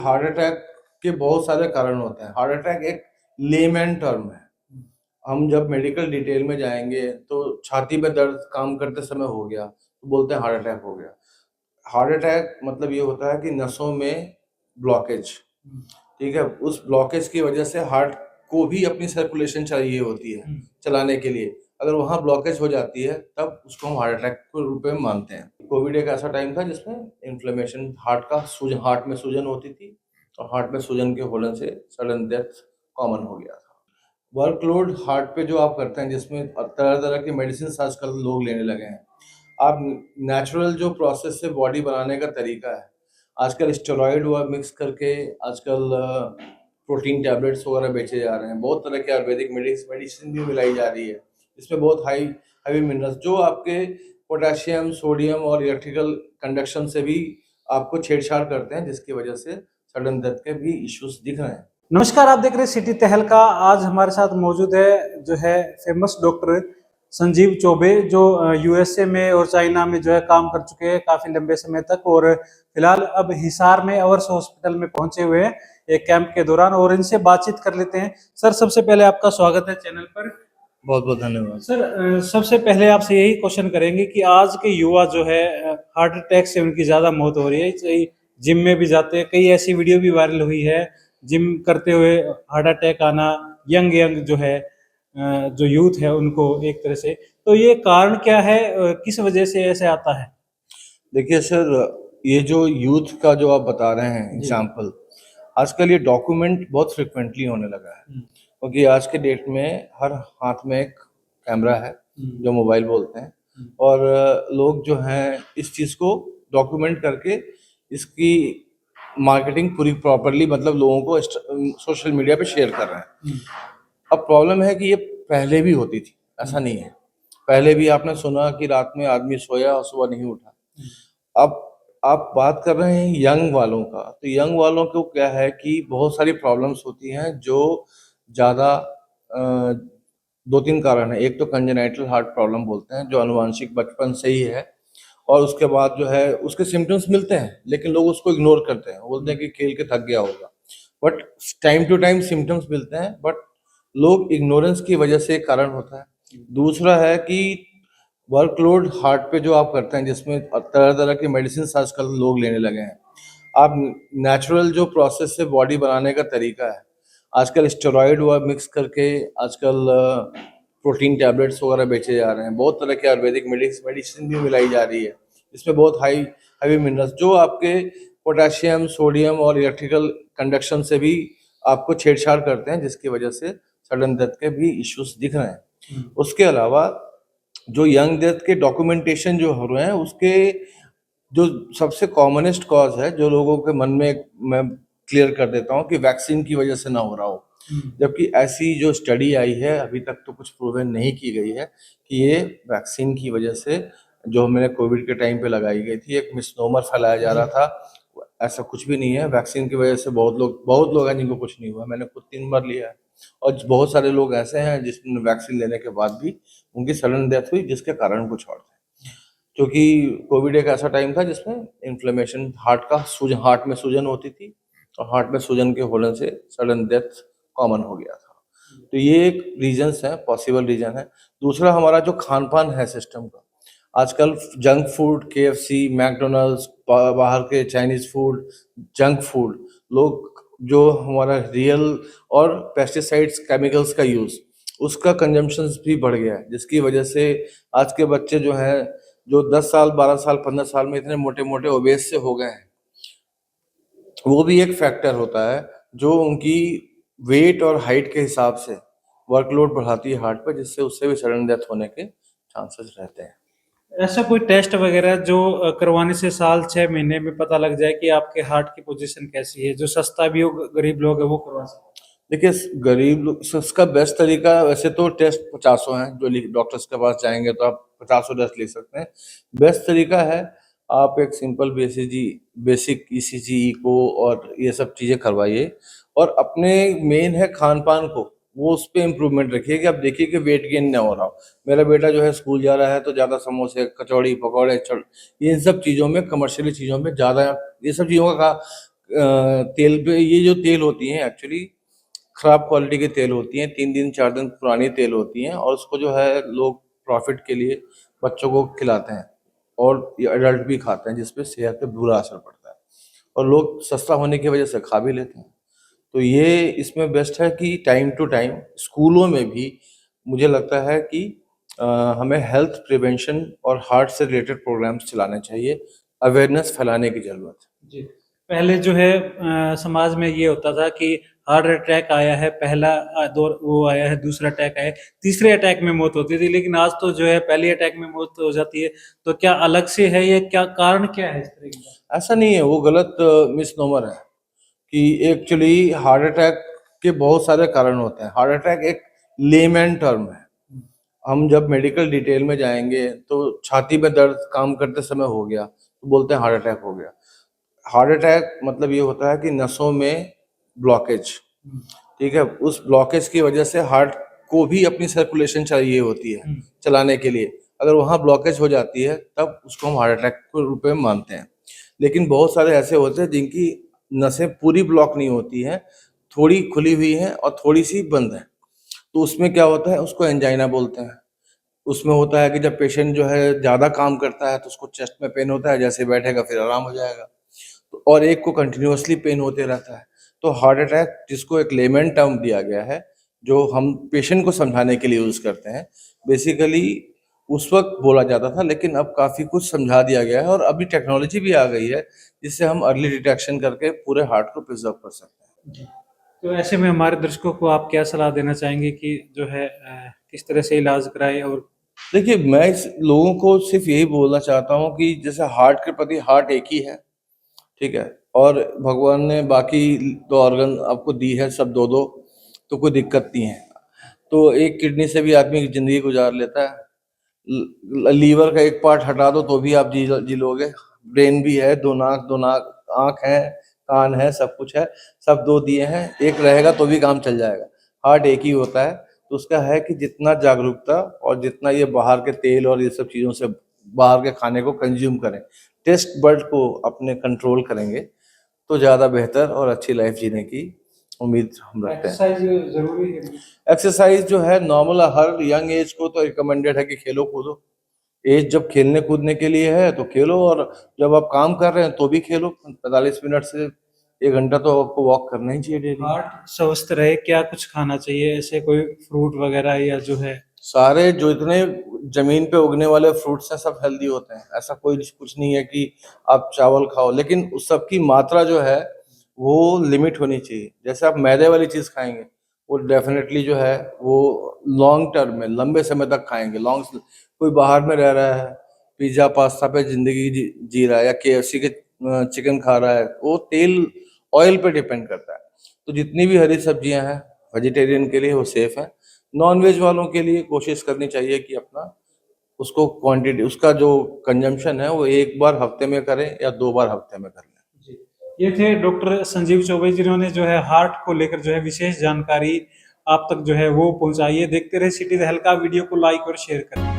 Heart attack के बहुत सारे कारण होते हैं। हार्ट अटैक एक लेमैन टर्म है। हम जब मेडिकल डिटेल में जाएंगे तो छाती में दर्द काम करते समय हो गया तो बोलते हैं हार्ट अटैक हो गया। हार्ट अटैक मतलब ये होता है कि नसों में ब्लॉकेज, ठीक है, उस ब्लॉकेज की वजह से हार्ट को भी अपनी सर्कुलेशन चाहिए होती है चलाने के लिए। अगर वहाँ ब्लॉकेज हो जाती है तब उसको हम हार्ट अटैक के रूप में मानते हैं। कोविड एक ऐसा टाइम था जिसमें इन्फ्लेमेशन हार्ट में सूजन होती थी और हार्ट में सूजन के होने से सडन डेथ कॉमन हो गया था। वर्कलोड हार्ट पे जो आप करते हैं जिसमें तरह तरह की मेडिसिन आजकल लोग लेने लगे हैं। आप नेचुरल जो प्रोसेस से बॉडी बनाने का तरीका है, आजकल स्टेरॉइड हुआ मिक्स करके आजकल प्रोटीन टैबलेट्स वगैरह बेचे जा रहे हैं। बहुत तरह के आयुर्वेदिक मेडिसिन भी मिलाई जा रही है। इसमें बहुत हैवी मिनरल्स जो आपके पोटेशियम, सोडियम और इलेक्ट्रिकल कंडक्शन से भी आपको छेड़छाड़ करते हैं, जिसकी वजह से सडन डेथ के भी इश्यूज दिख रहे हैं। नमस्कार, आप देख रहे हैं सिटी तहलका। आज हमारे साथ मौजूद है जो है फेमस डॉक्टर संजीव चौबे, जो यूएसए में और चाइना में जो है काम कर चुके हैं काफी लंबे समय तक, और फिलहाल अब हिसार में अवर्स हॉस्पिटल में पहुंचे हुए हैं एक कैंप के दौरान, और इनसे बातचीत कर लेते हैं। सर, सबसे पहले आपका स्वागत है चैनल पर। बहुत बहुत धन्यवाद। सर, सबसे पहले आपसे यही क्वेश्चन करेंगे कि आज के युवा जो है हार्ट अटैक से उनकी ज्यादा मौत हो रही है। जिम में भी जाते हैं, कई ऐसी वीडियो भी वायरल हुई है जिम करते हुए हार्ट अटैक आना, यंग जो है जो यूथ है उनको एक तरह से। तो ये कारण क्या है, किस वजह से ऐसे आता है? देखिए सर, ये जो यूथ का जो आप बता रहे हैं एग्जाम्पल, आजकल ये डॉक्यूमेंट बहुत फ्रिक्वेंटली होने लगा है, क्योंकि आज के डेट में हर हाथ में एक कैमरा है जो मोबाइल बोलते हैं, और लोग जो हैं इस चीज़ को डॉक्यूमेंट करके इसकी मार्केटिंग पूरी प्रॉपरली मतलब लोगों को सोशल मीडिया पे शेयर कर रहे हैं। अब प्रॉब्लम है कि ये पहले भी होती थी, ऐसा नहीं है। पहले भी आपने सुना कि रात में आदमी सोया और सुबह नहीं उठा। अब आप बात कर रहे हैं यंग वालों का, तो यंग वालों को क्या है कि बहुत सारी प्रॉब्लम्स होती हैं जो ज़्यादा दो तीन कारण है। एक तो कंजेनाइटल हार्ट प्रॉब्लम बोलते हैं, जो अनुवांशिक बचपन से ही है, और उसके बाद जो है उसके सिम्टम्स मिलते हैं लेकिन लोग उसको इग्नोर करते हैं, बोलते हैं कि खेल के थक गया होगा। But time to time symptoms मिलते हैं, बट लोग इग्नोरेंस की वजह से कारण होता है। दूसरा है कि वर्कलोड हार्ट पे जो आप करते हैं जिसमें तरह तरह की मेडिसिन आजकल लोग लेने लगे हैं। आप नेचुरल जो प्रोसेस से बॉडी बनाने का तरीका है, आजकल स्टेरॉइड हुआ मिक्स करके आजकल प्रोटीन टैबलेट्स वगैरह बेचे जा रहे हैं। बहुत तरह के आयुर्वेदिक मेडिसिन भी मिलाई जा रही है। इसमें बहुत हैवी मिनरल्स जो आपके पोटेशियम, सोडियम और इलेक्ट्रिकल कंडक्शन से भी आपको छेड़छाड़ करते हैं, जिसकी वजह से सडन डेथ के भी इश्यूज दिख रहे हैं। उसके अलावा जो यंग डेथ के डॉक्यूमेंटेशन जो हो रहे हैं, उसके जो सबसे कॉमनेस्ट कॉज है जो लोगों के मन में, मैं क्लियर कर देता हूँ कि वैक्सीन की वजह से ना हो रहा हो। जबकि ऐसी जो स्टडी आई है अभी तक तो कुछ प्रूवन नहीं की गई है कि ये वैक्सीन की वजह से, जो मैंने कोविड के टाइम पे लगाई गई थी, एक मिसनोमर फैलाया जा रहा था, ऐसा कुछ भी नहीं है। वैक्सीन की वजह से बहुत लोग हैं जिनको कुछ नहीं हुआ। मैंने खुद 3 बार लिया है, और बहुत सारे लोग ऐसे हैं जिसने वैक्सीन लेने के बाद भी उनकी सडन डेथ हुई, जिसके कारण कुछ और थे। क्योंकि कोविड एक ऐसा टाइम था जिसमें इन्फ्लेमेशन हार्ट में सूजन होती थी, और हार्ट में सूजन के होने से सडन डेथ कॉमन हो गया था। तो ये एक रीजंस है, पॉसिबल रीजन है। दूसरा हमारा जो खान पान है सिस्टम का, आजकल जंक फूड, KFC, मैकडोनल्ड्स, बाहर के चाइनीज फूड, जंक फूड, लोग जो हमारा रियल और पेस्टिसाइड्स केमिकल्स का यूज़, उसका कंजम्पशन भी बढ़ गया है, जिसकी वजह से आज के बच्चे जो हैं, जो 10 साल, 12 साल, 15 साल में इतने मोटे मोटे ओबेस से हो गए हैं, वो भी एक फैक्टर होता है जो उनकी वेट और हाइट के हिसाब से वर्कलोड बढ़ाती है हार्ट पर, जिससे उससे भी सडन डेथ होने के चांसेस रहते हैं। ऐसा कोई टेस्ट वगैरह जो करवाने से साल 6 महीने में पता लग जाए कि आपके हार्ट की पोजीशन कैसी है, जो सस्ता भी हो, गरीब लोग है वो करवा सकते? देखिए, गरीब लोग इसका बेस्ट तरीका, वैसे तो टेस्ट 50 हैं, जो डॉक्टर्स के पास जाएंगे तो आप 50 टेस्ट लिख सकते हैं। बेस्ट तरीका है आप एक सिंपल बेसिक ECG, इको और ये सब चीज़ें करवाइए, और अपने मेन है खान पान को, वो उस पर इम्प्रूवमेंट रखिए कि आप देखिए कि वेट गेन ना हो रहा हो। मेरा बेटा जो है स्कूल जा रहा है तो ज़्यादा समोसे, कचौड़ी, पकौड़े, इन सब चीज़ों में, कमर्शियली चीज़ों में ज़्यादा, ये सब चीज़ों का तेल पे, ये जो तेल होती हैं एक्चुअली खराब क्वालिटी की तेल होती हैं, 3 दिन 4 दिन पुरानी तेल होती हैं, और उसको जो है लोग प्रॉफिट के लिए बच्चों को खिलाते हैं और ये अडल्ट भी खाते हैं, जिसपे सेहत पे बुरा असर पड़ता है और लोग सस्ता होने की वजह से खा भी लेते हैं। तो ये इसमें बेस्ट है कि टाइम टू टाइम स्कूलों में भी मुझे लगता है कि अ, हमें हेल्थ प्रिवेंशन और हार्ट से रिलेटेड प्रोग्राम्स चलाने चाहिए, अवेयरनेस फैलाने की ज़रूरत है। जी। पहले जो है समाज में ये होता था कि हार्ट अटैक आया है, पहला दौर वो आया है, दूसरा अटैक आया है, तीसरे अटैक में मौत होती थी, लेकिन आज तो जो है पहले अटैक में मौत हो जाती है। तो क्या अलग से है, ये क्या कारण क्या है इस तरीके का? ऐसा नहीं है, वो गलत मिसनोमर है कि एक्चुअली हार्ट अटैक के बहुत सारे कारण होते हैं। हार्ट अटैक एक लेमैन टर्म है। हम जब मेडिकल डिटेल में जाएंगे तो छाती में दर्द काम करते समय हो गया तो बोलते हैं हार्ट अटैक हो गया। हार्ट अटैक मतलब ये होता है कि नसों में ब्लॉकेज, ठीक है, उस ब्लॉकेज की वजह से हार्ट को भी अपनी सर्कुलेशन चाहिए होती है चलाने के लिए। अगर वहाँ ब्लॉकेज हो जाती है तब उसको हम हार्ट अटैक के रूप में मानते हैं। लेकिन बहुत सारे ऐसे होते हैं जिनकी नसें पूरी ब्लॉक नहीं होती हैं, थोड़ी खुली हुई हैं और थोड़ी सी बंद है, तो उसमें क्या होता है, उसको एंजाइना बोलते हैं। उसमें होता है कि जब पेशेंट जो है ज़्यादा काम करता है तो उसको चेस्ट में पेन होता है, जैसे बैठेगा फिर आराम हो जाएगा, तो और एक को कंटिन्यूअसली पेन होते रहता है। तो हार्ट अटैक, जिसको एक लेमन टर्म दिया गया है, जो हम पेशेंट को समझाने के लिए यूज़ करते हैं, बेसिकली उस वक्त बोला जाता था, लेकिन अब काफ़ी कुछ समझा दिया गया है और अभी टेक्नोलॉजी भी आ गई है जिससे हम अर्ली डिटेक्शन करके पूरे हार्ट को प्रिजर्व कर सकते हैं। जी। तो ऐसे में हमारे दर्शकों को आप क्या सलाह देना चाहेंगे कि जो है किस तरह से इलाज कराएं? और देखिए, मैं इस लोगों को सिर्फ यही बोलना चाहता हूँ कि जैसे हार्ट के प्रति, हार्ट एक ही है, ठीक है, और भगवान ने बाकी तो ऑर्गन आपको दी है सब दो दो, तो कोई दिक्कत नहीं है। तो एक किडनी से भी आदमी की जिंदगी गुजार लेता है। लीवर का एक पार्ट हटा दो तो भी आप जी लोगे। ब्रेन भी है, दो नाक, आंख है, कान है, सब कुछ है, सब दो दिए हैं, एक रहेगा तो भी काम चल जाएगा। हार्ट एक ही होता है। तो उसका है कि जितना जागरूकता और जितना ये बाहर के तेल और ये सब चीज़ों से बाहर के खाने को कंज्यूम करें, टेस्ट बर्ड को अपने कंट्रोल करेंगे, तो ज़्यादा बेहतर और अच्छी लाइफ जीने की उम्मीद हम रखते हैं। एक्सरसाइज जरूरी है? एक्सरसाइज जो है नॉर्मल, हर यंग एज को तो रिकमेंडेड है कि खेलो कूदो। एज जब खेलने कूदने के लिए है तो खेलो, और जब आप काम कर रहे हैं तो भी खेलो। 45 मिनट से 1 घंटा तो आपको वॉक करना ही चाहिए डेली। हार्ट स्वस्थ रहे क्या कुछ खाना चाहिए, ऐसे कोई फ्रूट वगैरह या जो है? सारे जो इतने जमीन पे उगने वाले फ्रूट्स हैं सब हेल्दी होते हैं। ऐसा कोई कुछ नहीं है कि आप चावल खाओ, लेकिन उस सब की मात्रा जो है वो लिमिट होनी चाहिए। जैसे आप मैदे वाली चीज़ खाएंगे, वो डेफिनेटली जो है वो लॉन्ग टर्म में, लंबे समय तक खाएंगे। लॉन्ग, कोई बाहर में रह रहा है, पिज्ज़ा पास्ता पे ज़िंदगी जी रहा है, या केएफसी के चिकन खा रहा है, वो तेल, ऑयल पे डिपेंड करता है। तो जितनी भी हरी सब्जियां हैं वेजिटेरियन के लिए वो सेफ है। नॉन वेज वालों के लिए कोशिश करनी चाहिए कि अपना उसको क्वांटिटी, उसका जो कंजम्पशन है वो 1 बार हफ्ते में करें या 2 बार हफ्ते में कर लें। जी। ये थे डॉक्टर संजीव चौबे, जिन्होंने जो है हार्ट को लेकर जो है विशेष जानकारी आप तक जो है वो पहुंचाई है। देखते रहे सिटी द हल्का, वीडियो को लाइक और शेयर करें।